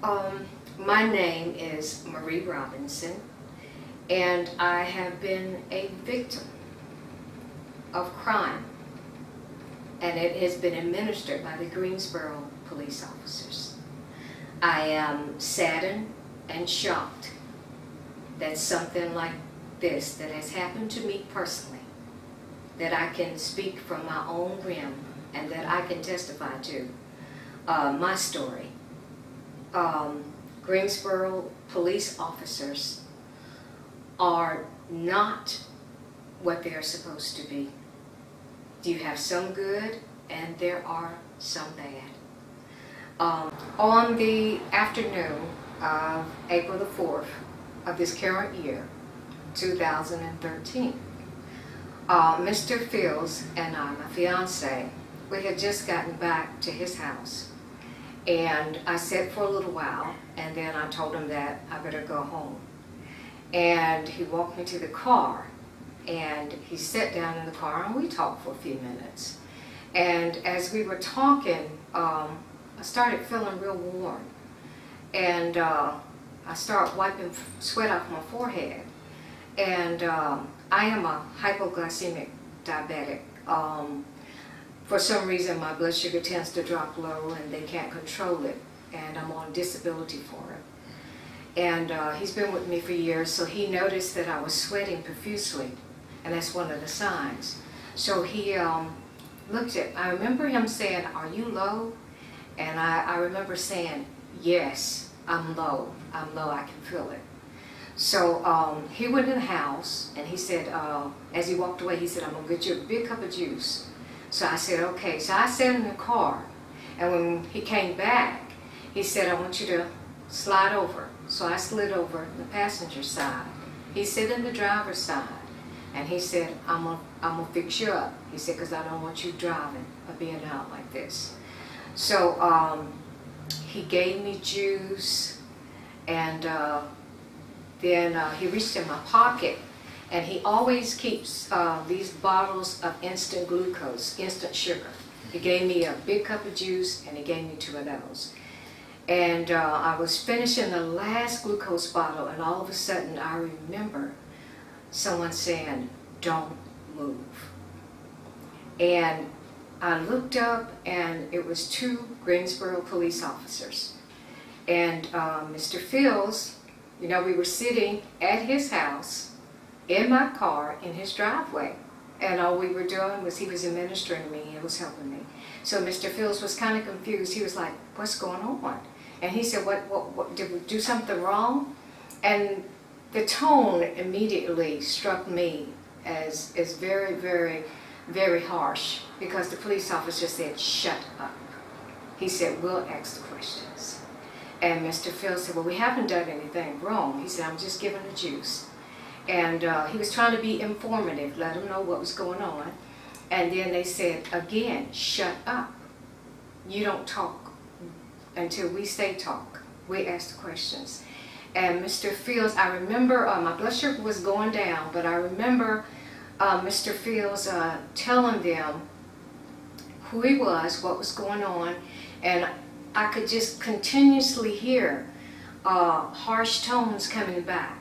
My name is Marie Robinson, and I have been a victim of crime, and it has been administered by the Greensboro police officers. I am saddened and shocked that something like this that has happened to me personally, that I can speak from my own rim and that I can testify to my story. Greensboro police officers are not what they're supposed to be. You have some good and there are some bad. On the afternoon of April the 4th of this current year, 2013, Mr. Fields and I, my fiance, we had just gotten back to his house. And I sat for a little while, and then I told him that I better go home. And he walked me to the car, and he sat down in the car, and we talked for a few minutes. And as we were talking, I started feeling real warm. And I started wiping sweat off my forehead. And I am a hypoglycemic diabetic. For some reason, my blood sugar tends to drop low and they can't control it, and I'm on disability for it. And he's been with me for years, so he noticed that I was sweating profusely, and that's one of the signs. So he looked at, I remember him saying, "Are you low?" And I remember saying, "Yes, I'm low, I can feel it." So he went in the house, and he said, as he walked away, he said, "I'm gonna get you a big cup of juice." So I said, okay. So I sat in the car, and when he came back, he said, "I want you to slide over." So I slid over the passenger side. He sat in the driver's side, and he said, I'm gonna fix you up. He said, "because I don't want you driving or being out like this." So he gave me juice, and then he reached in my pocket. And he always keeps these bottles of instant glucose, instant sugar. He gave me a big cup of juice, and he gave me 2 of those. And I was finishing the last glucose bottle, and all of a sudden I remember someone saying, "Don't move." And I looked up, and it was 2 Greensboro police officers. And Mr. Fields, you know, we were sitting at his house, in my car, in his driveway, and all we were doing was he was administering me, he was helping me. So Mr. Fields was kind of confused. He was like, "What's going on?" And he said, what did we do something wrong?" And the tone immediately struck me as very, very, very harsh, because the police officer said, "Shut up." He said, "We'll ask the questions." And Mr. Fields said, "Well, we haven't done anything wrong." He said, "I'm just giving the juice." And he was trying to be informative, let them know what was going on. And then they said, again, "Shut up. You don't talk until we say talk. We ask the questions." And Mr. Fields, I remember my blood sugar was going down, but I remember Mr. Fields telling them who he was, what was going on, and I could just continuously hear harsh tones coming back.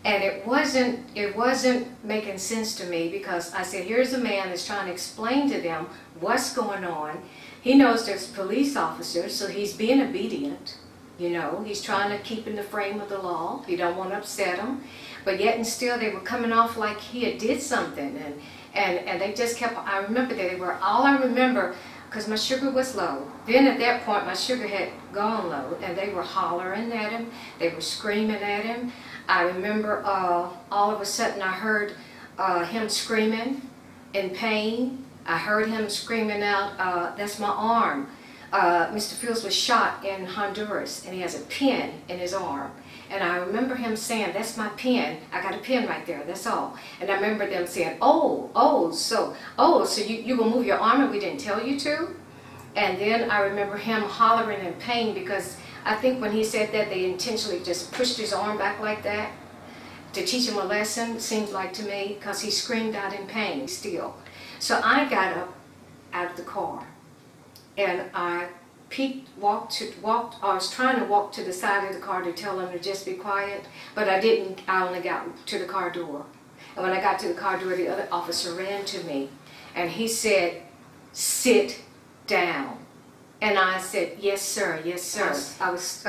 And it wasn't making sense to me, because I said, here's a man that's trying to explain to them what's going on. He knows there's police officers, so he's being obedient. You know, he's trying to keep in the frame of the law. He don't want to upset them. But yet and still they were coming off like he had did something. And they just kept, I remember that they were, all I remember, because my sugar was low. Then at that point my sugar had gone low, and they were hollering at him. They were screaming at him. I remember all of a sudden I heard him screaming in pain. I heard him screaming out, "That's my arm." Mr. Fields was shot in Honduras, and he has a pin in his arm. And I remember him saying, "That's my pin. I got a pin right there, that's all." And I remember them saying, so you gonna move your arm and we didn't tell you to?" And then I remember him hollering in pain, because I think when he said that, they intentionally just pushed his arm back like that to teach him a lesson, seemed like to me, because he screamed out in pain still. So I got up out of the car, and I I was trying to walk to the side of the car to tell him to just be quiet, but I didn't. I only got to the car door. And when I got to the car door, the other officer ran to me, and he said, "Sit down." And I said, "Yes, sir, yes, sir." I was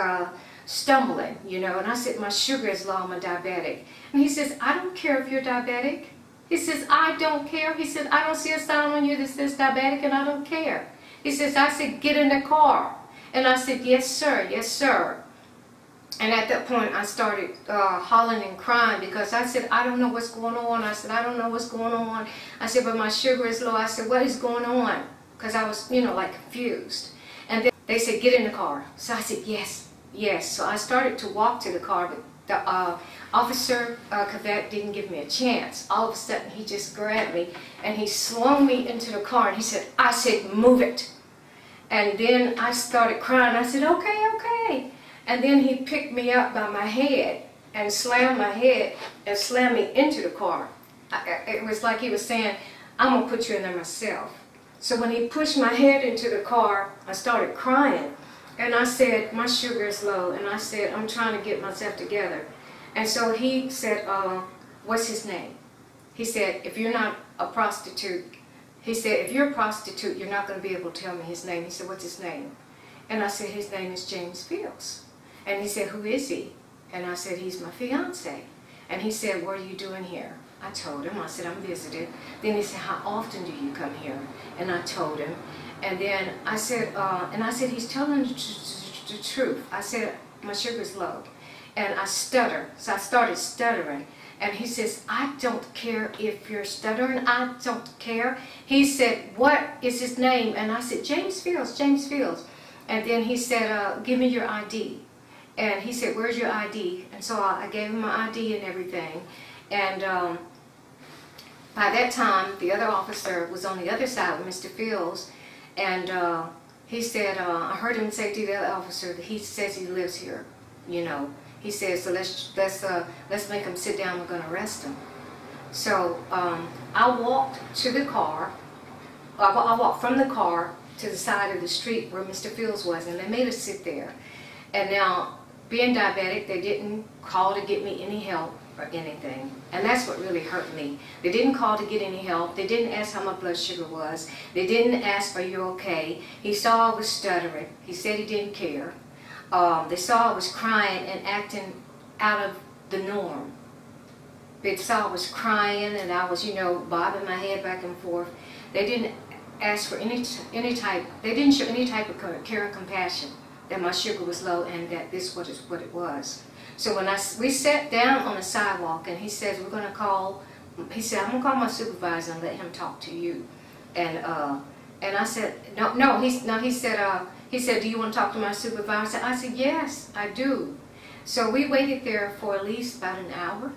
stumbling, you know, and I said, "My sugar is low, I'm a diabetic." And he says, "I don't care if you're diabetic." He says, "I don't care." He said, "I don't see a sign on you that says diabetic, and I don't care." He says, I said, "Get in the car." And I said, "Yes, sir, yes, sir." And at that point, I started hollering and crying because I said, "I don't know what's going on." I said, "I don't know what's going on." I said, "But my sugar is low." I said, "What is going on?" Because I was, you know, like confused. And then they said, "Get in the car." So I said, "Yes, yes." So I started to walk to the car, but the officer, cadet, didn't give me a chance. All of a sudden, he just grabbed me and he slung me into the car and he said, I said, "Move it." And then I started crying. I said, "Okay, okay." And then he picked me up by my head and slammed my head and slammed me into the car. It was like he was saying, "I'm going to put you in there myself." So when he pushed my head into the car, I started crying. And I said, "My sugar is low." And I said, "I'm trying to get myself together." And so he said, "What's his name?" He said, "If you're not a prostitute," he said, "if you're a prostitute, you're not going to be able to tell me his name." He said, "What's his name?" And I said, "His name is James Fields." And he said, "Who is he?" And I said, "He's my fiance." And he said, "What are you doing here?" I told him. I said, "I'm visiting." Then he said, "How often do you come here?" And I told him. And then I said, "He's telling the truth." I said, "My sugar's low." And I stutter. So I started stuttering. And he says, "I don't care if you're stuttering. I don't care." He said, "What is his name?" And I said, "James Fields, James Fields." And then he said, "Give me your ID." And he said, "Where's your ID?" And so I gave him my ID and everything. And by that time, the other officer was on the other side with Mr. Fields. And he said, I heard him say to the other officer that he says he lives here, you know. He says, "So let's make him sit down. We're going to arrest him." So I walked to the car. I walked from the car to the side of the street where Mr. Fields was, and they made us sit there. And now, being diabetic, they didn't call to get me any help or anything. And that's what really hurt me. They didn't call to get any help. They didn't ask how my blood sugar was. They didn't ask, "Are you okay?" He saw I was stuttering. He said he didn't care. They saw I was crying and acting out of the norm. They saw I was crying and I was, you know, bobbing my head back and forth. They didn't ask for any type, they didn't show any type of care and compassion that my sugar was low and that this was what it was. So when we sat down on the sidewalk and he says, "We're going to call," he said, "I'm going to call my supervisor and let him talk to you." And I said, no, he said, "Do you want to talk to my supervisor?" I said, "Yes, I do." So we waited there for at least about an hour.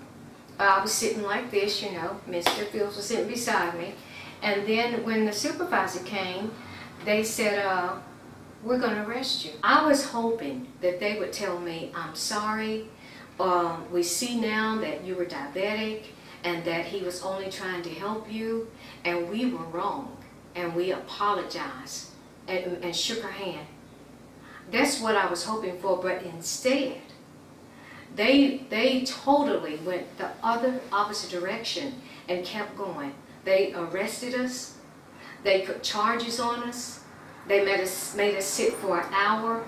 I was sitting like this, you know, Mr. Fields was sitting beside me. And then when the supervisor came, they said, "We're going to arrest you." I was hoping that they would tell me, "I'm sorry, we see now that you were diabetic and that he was only trying to help you and we were wrong and we apologize," and shook her hand. That's what I was hoping for, but instead, they totally went the other opposite direction and kept going. They arrested us. They put charges on us. They made us sit for an hour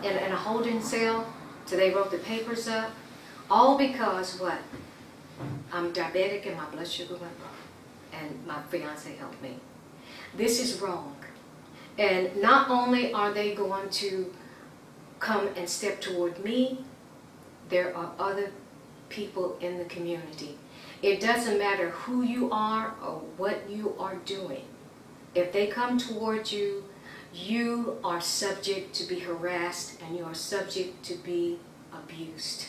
in a holding cell till they wrote the papers up. All because what? I'm diabetic and my blood sugar went low. And my fiance helped me. This is wrong. And not only are they going to come and step toward me, there are other people in the community. It doesn't matter who you are or what you are doing. If they come toward you, you are subject to be harassed and you are subject to be abused.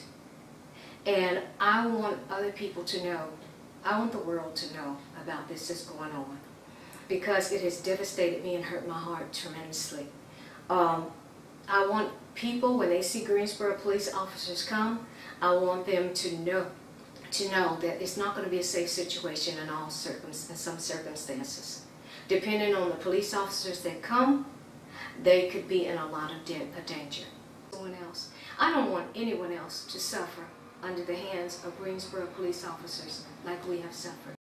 And I want other people to know, I want the world to know about this that's going on, because it has devastated me and hurt my heart tremendously. I want people, when they see Greensboro police officers come, I want them to know that it's not going to be a safe situation in some circumstances. Depending on the police officers that come, they could be in a lot of danger. I don't want anyone else to suffer under the hands of Greensboro police officers like we have suffered.